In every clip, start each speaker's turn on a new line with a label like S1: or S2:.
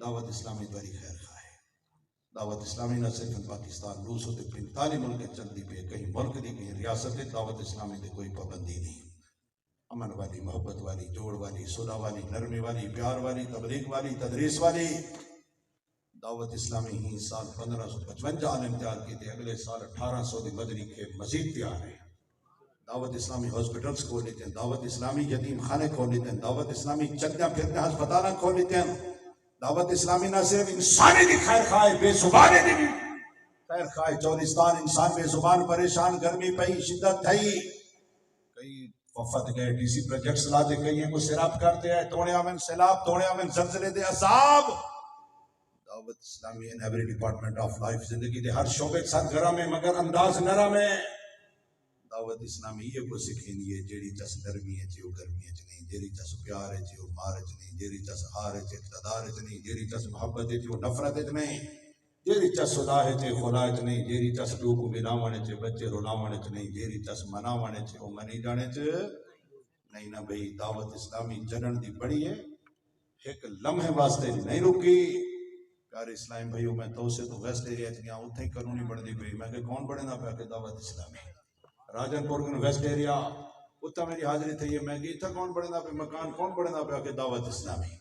S1: دعوت اسلامی دواری خیر خواہ ہے. دعوت اسلامی نہ صرف پاکستان روس ہوتے 45 ملک چلتی پہ کہیں ملک دی کہیں ریاست ہے دعوت اسلامی دے کوئی پابندی نہیں. امن والی محبت والی جوڑ والی صلح والی نرمی والی پیار والی تبلیغ والی تدریس والی. دعوت اسلامی ہی سال 1555 عالم تیار کی تھے اگلے سال 1800 دی مدنی کے مزید تیار ہے. دعوت اسلامی ہاسپٹلز کھول لیتے ہیں, دعوت اسلامی یتیم خانے کھول لیتے ہیں, دعوت اسلامی چلتے پھرتے ہسپتال کھول لیتے ہیں. دعوت اسلامی نہ صرف انسانی دی خیر خواہ بے زبانے دی بھی خیر خواہ. چولستان انسان بے زبان پریشان گرمی پئی شدت تھئی کئی وفد گئے ڈی سی پروجیکٹس لا دے کئی کو سیراب کرتے ہیں توڑے آمن سیلاب توڑے آمن زلزلے دے عذاب. دعوت اسلامی in every department of life زندگی دے ہر شعبے کے ساتھ گرم ہے مگر انداز نرم ہے. دعوت اسلامی یہ کو سکھیں ہے جیڑی چس نرمی ہے چیو گرمی ہے نہیں, جیڑی چس پیار ہے چیو مار نہیں, جیڑی چس ہار ہے چیو اقتدار ہے نہیں, جیڑی چس محبت ہے چیو نفرت ہے نہیں, جیڑی چس صلاح ہے چیو خلا ہے نہیں, جیڑی چس لوگ ملاوان ہے چیو بچے رولاوان ہے نہیں, جیڑی چس مناوان ہے چیو منی جانے چیو نہیں. نہ بھئی دعوت اسلامی جنن دی بڑی ہے ایک لمحے واسطے نہیں رکی. پیارے اسلام بھائیو میں تو سے تو ویسٹ ایریا چنیا اتھے قانونی بڑھ دی گئی میں کہ کون بڑھے نہ پیا کہ دعوت اسلامی راجن پور کن ویسٹ ایریا اتھا میری حاضری تھی میں کہ اتھا کون بڑھے نہ پیا مکان کون بڑھے نہ پیا کہ دعوت اسلامی.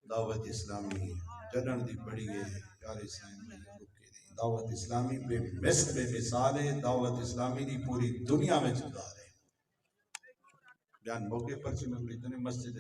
S1: دعوت اسلامی جنن دی بڑی ہے پیارے اسلام بھائیو رکے نہیں. دعوت اسلامی بے مثل بے مثال ہے. دعوت اسلامی دی پوری دنیا میں چکار ہے. بیان موقع پر سے میں مسجد